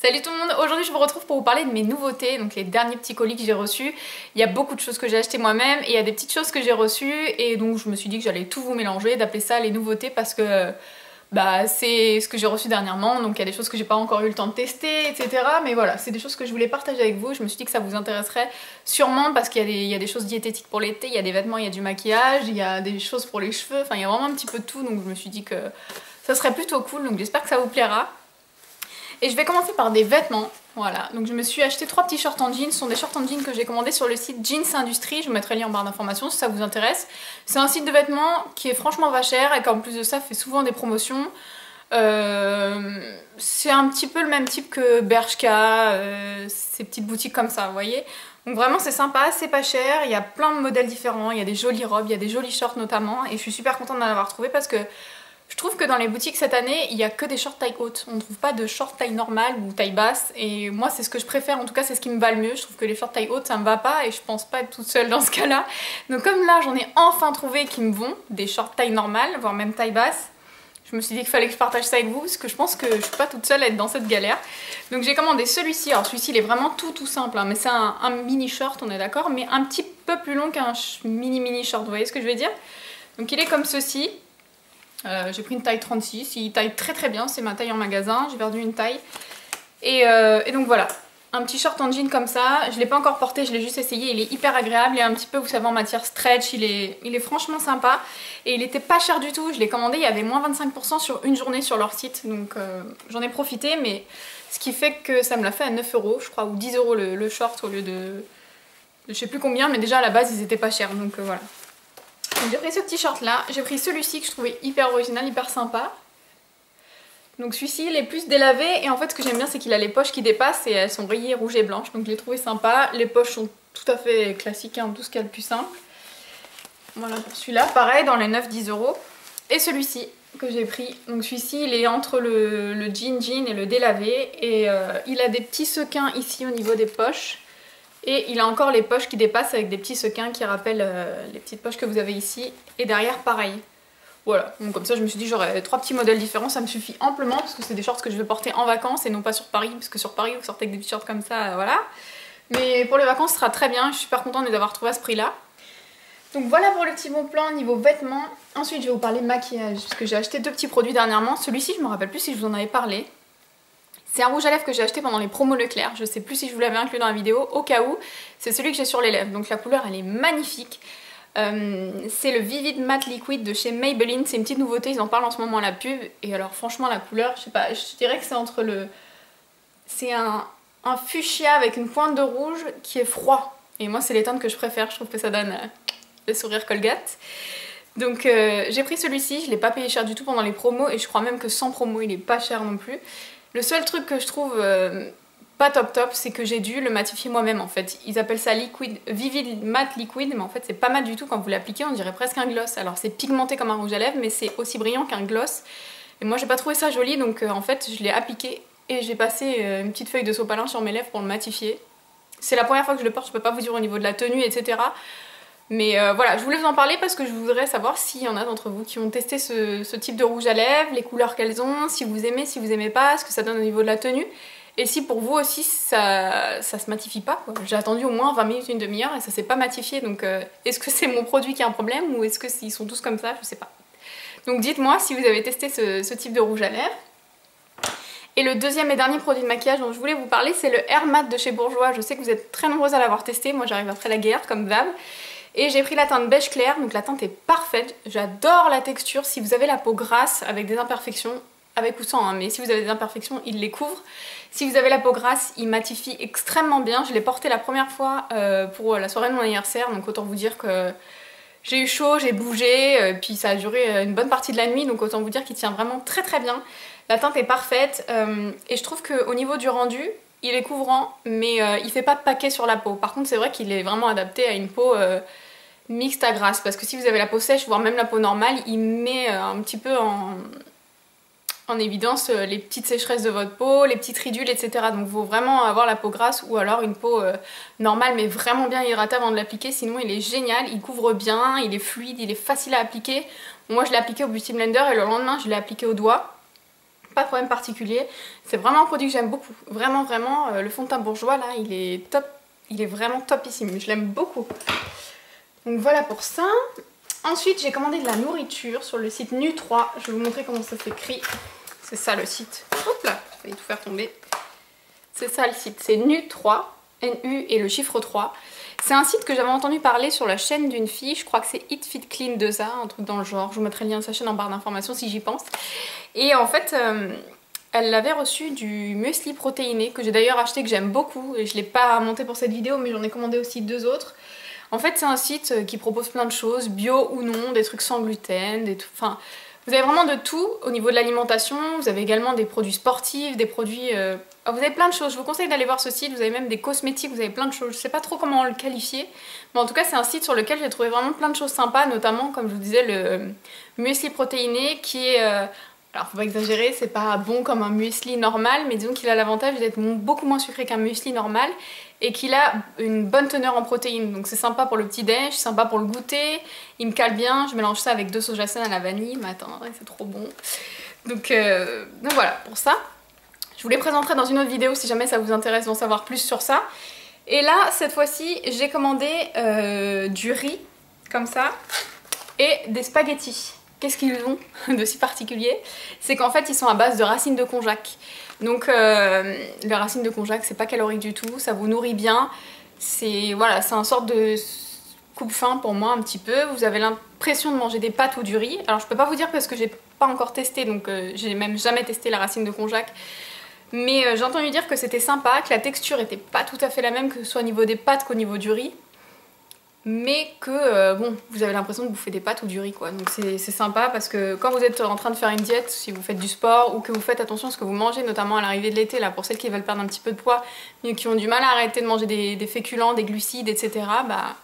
Salut tout le monde, aujourd'hui je vous retrouve pour vous parler de mes nouveautés, donc les derniers petits colis que j'ai reçus. Il y a beaucoup de choses que j'ai achetées moi-même et il y a des petites choses que j'ai reçues et donc je me suis dit que j'allais tout vous mélanger, d'appeler ça les nouveautés parce que c'est ce que j'ai reçu dernièrement, donc il y a des choses que j'ai pas encore eu le temps de tester, etc. Mais voilà, c'est des choses que je voulais partager avec vous. Je me suis dit que ça vous intéresserait sûrement parce qu'il y a des choses diététiques pour l'été, il y a des vêtements, il y a du maquillage, il y a des choses pour les cheveux, enfin il y a vraiment un petit peu de tout, donc je me suis dit que ça serait plutôt cool, donc j'espère que ça vous plaira. Et je vais commencer par des vêtements, voilà. Donc je me suis acheté 3 petits shorts en jeans, ce sont des shorts en jeans que j'ai commandés sur le site Jeans Industrie, je vous mettrai le lien en barre d'informations si ça vous intéresse. C'est un site de vêtements qui est franchement pas cher et qui en plus de ça fait souvent des promotions. C'est un petit peu le même type que Bershka, ces petites boutiques comme ça, vous voyez. Donc vraiment c'est sympa, c'est pas cher, il y a plein de modèles différents, il y a des jolies robes, il y a des jolis shorts notamment, et je suis super contente d'en avoir trouvé parce que je trouve que dans les boutiques cette année, il n'y a que des shorts taille haute. On ne trouve pas de shorts taille normale ou taille basse. Et moi, c'est ce que je préfère. En tout cas, c'est ce qui me va le mieux. Je trouve que les shorts taille haute, ça me va pas. Et je pense pas être toute seule dans ce cas-là. Donc comme là, j'en ai enfin trouvé qui me vont. Des shorts taille normale, voire même taille basse. Je me suis dit qu'il fallait que je partage ça avec vous. Parce que je pense que je suis pas toute seule à être dans cette galère. Donc j'ai commandé celui-ci. Alors celui-ci, il est vraiment tout simple. Hein, mais c'est un mini short, on est d'accord. Mais un petit peu plus long qu'un mini short. Vous voyez ce que je veux dire? Donc il est comme ceci. J'ai pris une taille 36, il taille très bien, c'est ma taille en magasin, j'ai perdu une taille. Et donc voilà, un petit short en jean comme ça, je l'ai pas encore porté, je l'ai juste essayé, il est hyper agréable, il est un petit peu, vous savez, en matière stretch, il est franchement sympa. Et il était pas cher du tout, je l'ai commandé, il y avait moins 25% sur une journée sur leur site, donc j'en ai profité, mais ce qui fait que ça me l'a fait à 9 € je crois, ou 10 € le short au lieu de je sais plus combien, mais déjà à la base ils étaient pas chers, donc voilà. J'ai pris ce petit short là, j'ai pris celui-ci que je trouvais hyper original, hyper sympa. Donc celui-ci il est plus délavé et en fait ce que j'aime bien c'est qu'il a les poches qui dépassent et elles sont rayées rouges et blanches, donc je l'ai trouvé sympa. Les poches sont tout à fait classiques, hein, tout ce qu'il y a de plus simple. Voilà pour celui-là, pareil dans les 9-10 €. Et celui-ci que j'ai pris, donc celui-ci il est entre le jean et le délavé et il a des petits sequins ici au niveau des poches. Et il a encore les poches qui dépassent avec des petits sequins qui rappellent les petites poches que vous avez ici. Et derrière pareil. Voilà, donc comme ça je me suis dit j'aurais 3 petits modèles différents, ça me suffit amplement parce que c'est des shorts que je vais porter en vacances et non pas sur Paris, parce que sur Paris vous sortez avec des t-shirts comme ça, voilà. Mais pour les vacances ce sera très bien, je suis super contente de les avoir trouvés à ce prix là. Donc voilà pour le petit bon plan niveau vêtements. Ensuite je vais vous parler maquillage, parce que j'ai acheté 2 petits produits dernièrement. Celui-ci je me rappelle plus si je vous en avais parlé. C'est un rouge à lèvres que j'ai acheté pendant les promos Leclerc, je sais plus si je vous l'avais inclus dans la vidéo, au cas où, c'est celui que j'ai sur les lèvres, donc la couleur elle est magnifique. C'est le Vivid Matte Liquid de chez Maybelline, c'est une petite nouveauté, ils en parlent en ce moment à la pub, et alors franchement la couleur, je sais pas, je dirais que c'est entre le... C'est un fuchsia avec une pointe de rouge qui est froid, et moi c'est les teintes que je préfère, je trouve que ça donne le sourire Colgate. Donc j'ai pris celui-ci, je l'ai pas payé cher du tout pendant les promos, et je crois même que sans promo il est pas cher non plus. Le seul truc que je trouve pas top, c'est que j'ai dû le matifier moi-même en fait. Ils appellent ça liquid, Vivid Matte Liquid, mais en fait c'est pas mat du tout. Quand vous l'appliquez on dirait presque un gloss. Alors c'est pigmenté comme un rouge à lèvres, mais c'est aussi brillant qu'un gloss. Et moi j'ai pas trouvé ça joli, donc en fait je l'ai appliqué et j'ai passé une petite feuille de sopalin sur mes lèvres pour le matifier. C'est la première fois que je le porte, je peux pas vous dire au niveau de la tenue, etc. Mais voilà, je voulais vous en parler parce que je voudrais savoir s'il y en a d'entre vous qui ont testé ce type de rouge à lèvres, les couleurs qu'elles ont, si vous aimez pas, ce que ça donne au niveau de la tenue. Et si pour vous aussi ça se matifie pas, quoi. J'ai attendu au moins 20 minutes, une demi-heure et ça s'est pas matifié, donc est-ce que c'est mon produit qui a un problème ou est-ce que s'ils sont tous comme ça, je sais pas. Donc dites-moi si vous avez testé ce type de rouge à lèvres. Et le deuxième et dernier produit de maquillage dont je voulais vous parler, c'est le Air Matte de chez Bourjois. Je sais que vous êtes très nombreuses à l'avoir testé, moi j'arrive après la guerre comme d'hab. Et j'ai pris la teinte beige clair, donc la teinte est parfaite, j'adore la texture. Si vous avez la peau grasse avec des imperfections, avec ou sans, hein, mais si vous avez des imperfections, il les couvre. Si vous avez la peau grasse, il matifie extrêmement bien. Je l'ai porté la première fois pour la soirée de mon anniversaire, donc autant vous dire que j'ai eu chaud, j'ai bougé, puis ça a duré une bonne partie de la nuit, donc autant vous dire qu'il tient vraiment très bien. La teinte est parfaite, et je trouve qu'au niveau du rendu, il est couvrant, mais il fait pas de paquet sur la peau. Par contre, c'est vrai qu'il est vraiment adapté à une peau mixte à grasse, parce que si vous avez la peau sèche, voire même la peau normale, il met un petit peu en évidence les petites sécheresses de votre peau, les petites ridules, etc. Donc il faut vraiment avoir la peau grasse ou alors une peau normale mais vraiment bien hydratée avant de l'appliquer, sinon il est génial, il couvre bien, il est fluide, il est facile à appliquer. Moi je l'ai appliqué au Beauty Blender et le lendemain je l'ai appliqué au doigt. Pas de problème particulier. C'est vraiment un produit que j'aime beaucoup. Vraiment, vraiment, le fond de teint bourgeois là, il est top. Il est vraiment topissime. Je l'aime beaucoup. Donc voilà pour ça. Ensuite, j'ai commandé de la nourriture sur le site Nu3. Je vais vous montrer comment ça s'écrit. C'est ça le site. Hop là, je vais tout faire tomber. C'est ça le site. C'est Nu3. NU et le chiffre 3. C'est un site que j'avais entendu parler sur la chaîne d'une fille. Je crois que c'est Eat Fit Clean 2A, un truc dans le genre. Je vous mettrai le lien de sa chaîne en barre d'informations si j'y pense. Et en fait, elle avait reçu du muesli protéiné que j'ai d'ailleurs acheté, que j'aime beaucoup. Et je ne l'ai pas monté pour cette vidéo, mais j'en ai commandé aussi 2 autres. En fait, c'est un site qui propose plein de choses, bio ou non, des trucs sans gluten, des trucs... Enfin, vous avez vraiment de tout au niveau de l'alimentation. Vous avez également des produits sportifs, des produits... Vous avez plein de choses. Je vous conseille d'aller voir ce site. Vous avez même des cosmétiques, vous avez plein de choses. Je sais pas trop comment le qualifier. Mais en tout cas, c'est un site sur lequel j'ai trouvé vraiment plein de choses sympas, notamment, comme je vous disais, le muesli protéiné qui est... Alors, faut pas exagérer, c'est pas bon comme un muesli normal, mais disons qu'il a l'avantage d'être beaucoup moins sucré qu'un muesli normal et qu'il a une bonne teneur en protéines. Donc c'est sympa pour le petit-déj, sympa pour le goûter, il me cale bien, je mélange ça avec 2 soja saines à la vanille, mais attends, c'est trop bon. Donc voilà, pour ça. Je vous les présenterai dans une autre vidéo si jamais ça vous intéresse d'en savoir plus sur ça. Et là, cette fois-ci, j'ai commandé du riz, comme ça, et des spaghettis. Qu'est-ce qu'ils ont de si particulier? C'est qu'en fait ils sont à base de racines de konjac. Donc les racines de konjac c'est pas calorique du tout, ça vous nourrit bien. C'est voilà, c'est un sorte de coupe-faim pour moi un petit peu. Vous avez l'impression de manger des pâtes ou du riz. Alors je peux pas vous dire parce que j'ai pas encore testé, donc j'ai même jamais testé la racine de konjac. Mais j'ai entendu dire que c'était sympa, que la texture était pas tout à fait la même, que ce soit au niveau des pâtes qu'au niveau du riz. Mais que bon, vous avez l'impression de bouffer des pâtes ou du riz quoi, donc c'est sympa parce que quand vous êtes en train de faire une diète, si vous faites du sport ou que vous faites attention à ce que vous mangez, notamment à l'arrivée de l'été là, pour celles qui veulent perdre un petit peu de poids mais qui ont du mal à arrêter de manger des féculents, des glucides, etc. Bah,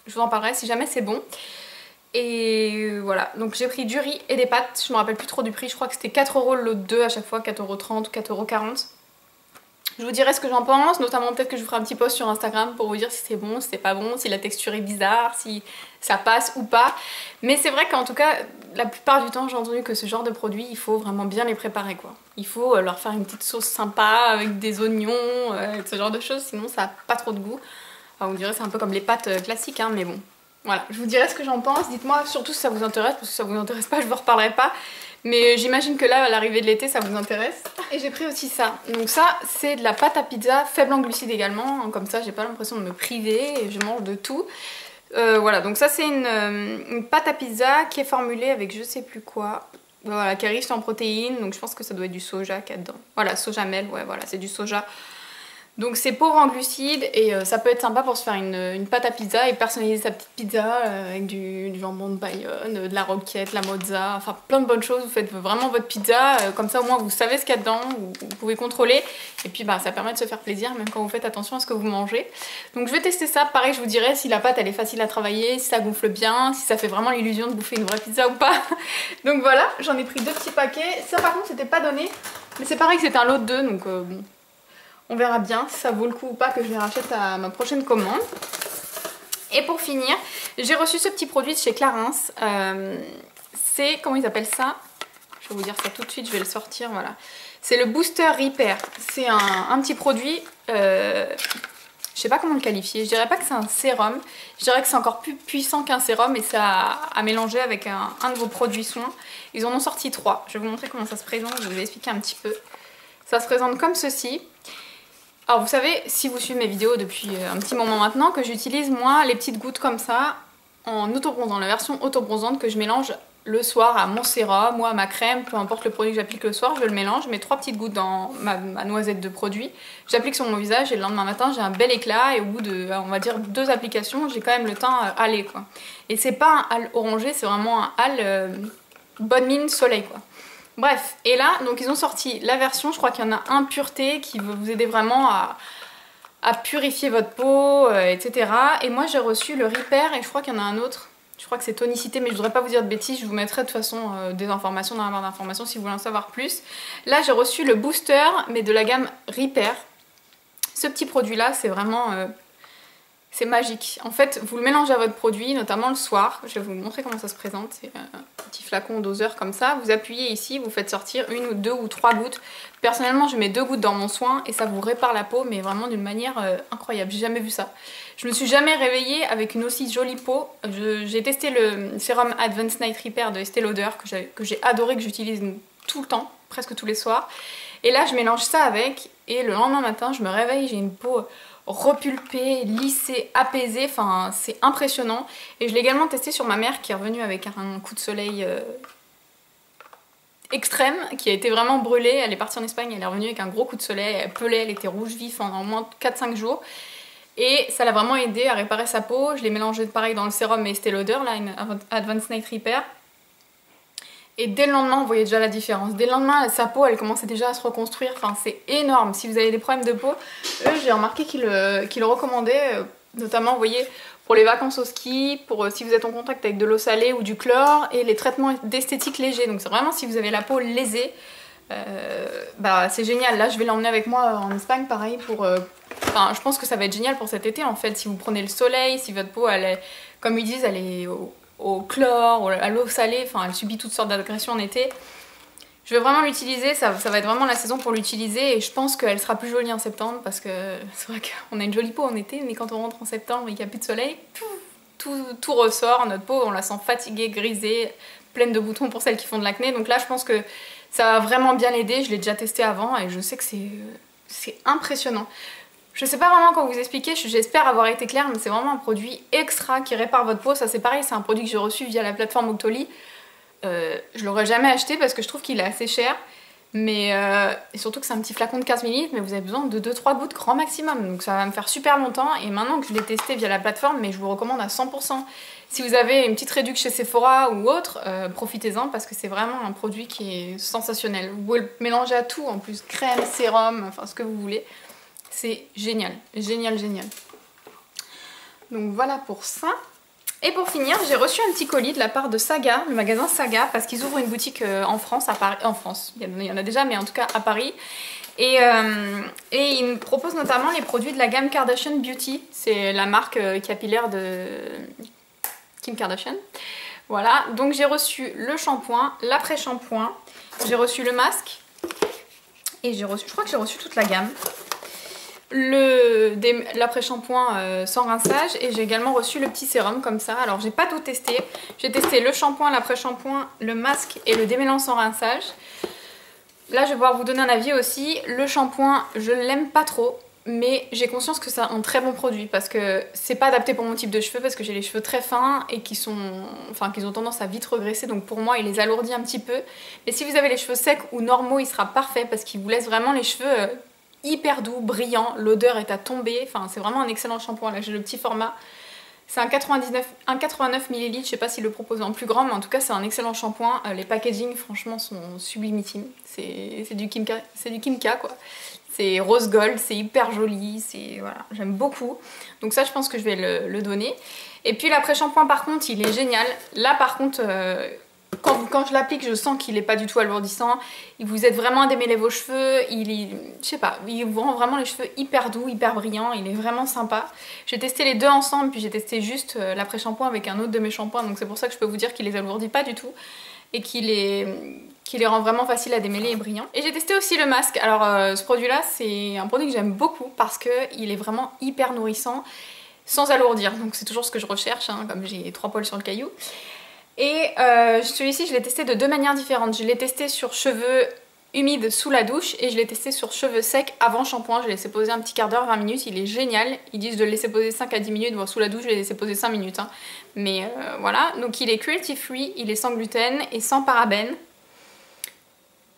je vous en parlerai si jamais c'est bon. Et voilà, donc j'ai pris du riz et des pâtes, je me rappelle plus trop du prix, je crois que c'était 4 € le lot de 2 à chaque fois, 4,30 € ou 4,40 €. Je vous dirai ce que j'en pense, notamment peut-être que je vous ferai un petit post sur Instagram pour vous dire si c'est bon, si c'est pas bon, si la texture est bizarre, si ça passe ou pas. Mais c'est vrai qu'en tout cas, la plupart du temps, j'ai entendu que ce genre de produits, il faut vraiment bien les préparer quoi. Il faut leur faire une petite sauce sympa avec des oignons, ce genre de choses, sinon ça n'a pas trop de goût. Enfin, vous direz c'est un peu comme les pâtes classiques, hein, mais bon. Voilà, je vous dirai ce que j'en pense, dites-moi surtout si ça vous intéresse, parce que si ça vous intéresse pas, je vous reparlerai pas. Mais j'imagine que là, à l'arrivée de l'été, ça vous intéresse. Et j'ai pris aussi ça. Donc ça, c'est de la pâte à pizza, faible en glucides également. Comme ça, j'ai pas l'impression de me priver et je mange de tout. Voilà, donc ça c'est une pâte à pizza qui est formulée avec je sais plus quoi. Voilà, qui est riche en protéines, donc je pense que ça doit être du soja qu'il y a dedans. Voilà, soja mel, ouais voilà, c'est du soja. Donc c'est pauvre en glucides et ça peut être sympa pour se faire une pâte à pizza et personnaliser sa petite pizza avec du jambon de Bayonne, de la roquette, la mozza, enfin plein de bonnes choses. Vous faites vraiment votre pizza, comme ça au moins vous savez ce qu'il y a dedans, vous pouvez contrôler et puis bah, ça permet de se faire plaisir même quand vous faites attention à ce que vous mangez. Donc je vais tester ça, pareil je vous dirai si la pâte elle est facile à travailler, si ça gonfle bien, si ça fait vraiment l'illusion de bouffer une vraie pizza ou pas. Donc voilà, j'en ai pris 2 petits paquets, ça par contre c'était pas donné, mais c'est pareil que c'était un lot de 2 donc bon. On verra bien si ça vaut le coup ou pas que je les rachète à ma prochaine commande. Et pour finir, j'ai reçu ce petit produit de chez Clarins. C'est, comment ils appellent ça? Je vais vous dire ça tout de suite, je vais le sortir, voilà. C'est le Booster Repair. C'est un petit produit, je sais pas comment le qualifier. Je dirais pas que c'est un sérum, je dirais que c'est encore plus puissant qu'un sérum et ça à mélanger avec un de vos produits soins. Ils en ont sorti 3. Je vais vous montrer comment ça se présente, je vais vous expliquer un petit peu. Ça se présente comme ceci. Alors vous savez, si vous suivez mes vidéos depuis un petit moment maintenant, que j'utilise moi les petites gouttes comme ça en autobronzant, la version autobronzante que je mélange le soir à mon sérum ou à ma crème, peu importe le produit que j'applique le soir, je le mélange, je mets 3 petites gouttes dans ma noisette de produit, j'applique sur mon visage et le lendemain matin j'ai un bel éclat et au bout de, on va dire 2 applications, j'ai quand même le teint hâlé quoi. Et c'est pas un hâle orangé, c'est vraiment un hâle bonne mine soleil quoi. Bref, et là, donc ils ont sorti la version, je crois qu'il y en a un pureté qui veut vous aider vraiment à purifier votre peau, etc. Et moi j'ai reçu le Repair et je crois qu'il y en a un autre, je crois que c'est tonicité, mais je voudrais pas vous dire de bêtises, je vous mettrai de toute façon des informations dans la barre d'informations si vous voulez en savoir plus. Là j'ai reçu le Booster, mais de la gamme Repair. Ce petit produit là, c'est vraiment C'est magique. En fait, vous le mélangez à votre produit, notamment le soir. Je vais vous montrer comment ça se présente. C'est un petit flacon doseur comme ça. Vous appuyez ici, vous faites sortir 1 ou 2 ou 3 gouttes. Personnellement, je mets 2 gouttes dans mon soin et ça vous répare la peau, mais vraiment d'une manière incroyable. J'ai jamais vu ça. Je me suis jamais réveillée avec une aussi jolie peau. J'ai testé le sérum Advanced Night Repair de Estée Lauder que j'ai adoré, que j'utilise tout le temps, presque tous les soirs. Et là, je mélange ça avec et le lendemain matin, je me réveille, j'ai une peau repulpée, lissée, apaisée, enfin c'est impressionnant. Et je l'ai également testé sur ma mère qui est revenue avec un coup de soleil extrême, qui a été vraiment brûlée. Elle est partie en Espagne, elle est revenue avec un gros coup de soleil, elle pelait, elle était rouge vif en au moins 4-5 jours. Et ça l'a vraiment aidé à réparer sa peau. Je l'ai mélangé pareil dans le sérum Estée Lauder, là, une Advanced Night Repair. Et dès le lendemain, vous voyez déjà la différence. Dès le lendemain, sa peau, elle commençait déjà à se reconstruire. Enfin, c'est énorme. Si vous avez des problèmes de peau, eux, j'ai remarqué qu'ils le recommandaient. Notamment, vous voyez, pour les vacances au ski, pour si vous êtes en contact avec de l'eau salée ou du chlore, et les traitements d'esthétique légers. Donc c'est vraiment si vous avez la peau lésée, bah c'est génial. Là, je vais l'emmener avec moi en Espagne, pareil, pour... Enfin, je pense que ça va être génial pour cet été, en fait. Si vous prenez le soleil, si votre peau, elle est, comme ils disent, elle est au chlore, à l'eau salée, enfin elle subit toutes sortes d'agressions en été. Je vais vraiment l'utiliser, ça va être vraiment la saison pour l'utiliser et je pense qu'elle sera plus jolie en septembre parce que c'est vrai qu'on a une jolie peau en été mais quand on rentre en septembre et qu'il n'y a plus de soleil, tout ressort, notre peau on la sent fatiguée, grisée, pleine de boutons pour celles qui font de l'acné. Donc là je pense que ça va vraiment bien l'aider, je l'ai déjà testé avant et je sais que c'est impressionnant. Je sais pas vraiment comment vous expliquer, j'espère avoir été claire, mais c'est vraiment un produit extra qui répare votre peau. Ça c'est pareil, c'est un produit que j'ai reçu via la plateforme Octoly. Je l'aurais jamais acheté parce que je trouve qu'il est assez cher. Mais et surtout que c'est un petit flacon de 15 ml, mais vous avez besoin de 2-3 gouttes grand maximum. Donc ça va me faire super longtemps. Et maintenant que je l'ai testé via la plateforme, mais je vous recommande à 100%. Si vous avez une petite réduction chez Sephora ou autre, profitez-en parce que c'est vraiment un produit qui est sensationnel. Vous pouvez le mélanger à tout, en plus crème, sérum, enfin ce que vous voulez. C'est génial, génial, génial. Donc voilà pour ça. Et pour finir, j'ai reçu un petit colis de la part de Saga, le magasin Saga, parce qu'ils ouvrent une boutique en France, à Paris. En France, il y en a déjà, mais en tout cas à Paris. Et ils me proposent notamment les produits de la gamme Kardashian Beauty. C'est la marque capillaire de Kim Kardashian. Voilà, donc j'ai reçu le shampoing, l'après-shampoing, j'ai reçu le masque, et j'ai reçu, je crois que j'ai reçu toute la gamme. L'après-shampoing sans rinçage et j'ai également reçu le petit sérum comme ça. Alors j'ai pas tout testé, j'ai testé le shampoing, l'après-shampoing, le masque et le démêlant sans rinçage. Là je vais pouvoir vous donner un avis aussi. Le shampoing je l'aime pas trop mais j'ai conscience que c'est un très bon produit parce que c'est pas adapté pour mon type de cheveux parce que j'ai les cheveux très fins et qu'ils ont tendance à vite regresser, donc pour moi il les alourdit un petit peu. Mais si vous avez les cheveux secs ou normaux il sera parfait parce qu'il vous laisse vraiment les cheveux hyper doux, brillant, l'odeur est à tomber, enfin c'est vraiment un excellent shampoing. Là j'ai le petit format, c'est un 89 ml, je sais pas s'il le propose en plus grand, mais en tout cas c'est un excellent shampoing. Les packaging franchement sont sublimissimes, c'est du Kimka quoi. C'est rose gold, c'est hyper joli, voilà, j'aime beaucoup. Donc ça je pense que je vais le donner. Et puis l'après-shampoing par contre il est génial. Là par contre quand je l'applique, je sens qu'il n'est pas du tout alourdissant. Il vous aide vraiment à démêler vos cheveux. Je sais pas, il vous rend vraiment les cheveux hyper doux, hyper brillants. Il est vraiment sympa. J'ai testé les deux ensemble, puis j'ai testé juste l'après-shampoing avec un autre de mes shampoings. Donc c'est pour ça que je peux vous dire qu'il les alourdit pas du tout. Et qu'il les rend vraiment faciles à démêler et brillants. Et j'ai testé aussi le masque. Alors ce produit-là, c'est un produit que j'aime beaucoup parce qu'il est vraiment hyper nourrissant, sans alourdir. Donc c'est toujours ce que je recherche, hein, comme j'ai 3 poils sur le caillou. Et celui-ci je l'ai testé de deux manières différentes. Je l'ai testé sur cheveux humides sous la douche et je l'ai testé sur cheveux secs avant shampoing. Je l'ai laissé poser un petit quart d'heure, 20 minutes, il est génial. Ils disent de le laisser poser 5 à 10 minutes, bon, sous la douche je l'ai laissé poser 5 minutes. Hein. Mais voilà, donc il est cruelty free, il est sans gluten et sans parabènes.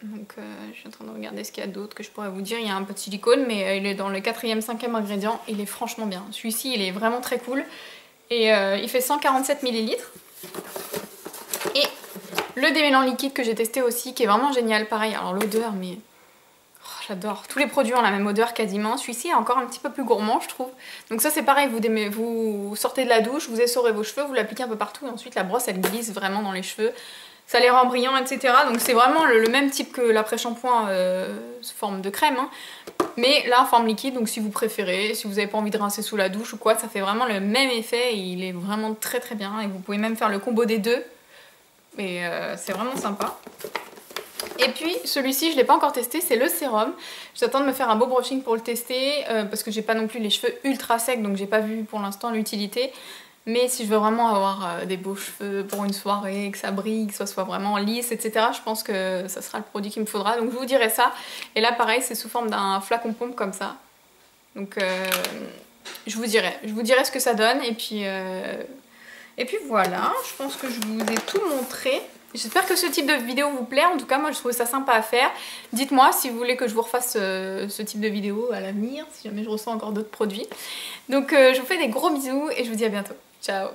Donc je suis en train de regarder ce qu'il y a d'autre que je pourrais vous dire. Il y a un peu de silicone mais il est dans le 4e, 5e ingrédient. Il est franchement bien. Celui-ci il est vraiment très cool. Et il fait 147 ml. Et le démêlant liquide que j'ai testé aussi, qui est vraiment génial, pareil, alors l'odeur, mais oh, j'adore. Tous les produits ont la même odeur quasiment. Celui-ci est encore un petit peu plus gourmand, je trouve. Donc ça c'est pareil, vous sortez de la douche, vous essorez vos cheveux, vous l'appliquez un peu partout, et ensuite la brosse elle glisse vraiment dans les cheveux. Ça les rend brillants, etc. Donc c'est vraiment le même type que l'après-shampoing sous forme de crème. Hein. Mais là en forme liquide, donc si vous préférez, si vous n'avez pas envie de rincer sous la douche ou quoi, ça fait vraiment le même effet et il est vraiment très très bien. Et vous pouvez même faire le combo des deux. Et c'est vraiment sympa. Et puis celui-ci je ne l'ai pas encore testé, c'est le sérum. J'attends de me faire un beau brushing pour le tester parce que j'ai pas non plus les cheveux ultra secs, donc j'ai pas vu pour l'instant l'utilité. Mais si je veux vraiment avoir des beaux cheveux pour une soirée, que ça brille, que ça soit vraiment lisse, etc. je pense que ça sera le produit qu'il me faudra. Donc je vous dirai ça. Et là pareil, c'est sous forme d'un flacon pompe comme ça. Donc je vous dirai ce que ça donne. Et puis voilà, je pense que je vous ai tout montré. J'espère que ce type de vidéo vous plaît. En tout cas, moi je trouvais ça sympa à faire. Dites-moi si vous voulez que je vous refasse ce type de vidéo à l'avenir, si jamais je reçois encore d'autres produits. Donc je vous fais des gros bisous et je vous dis à bientôt. Ciao!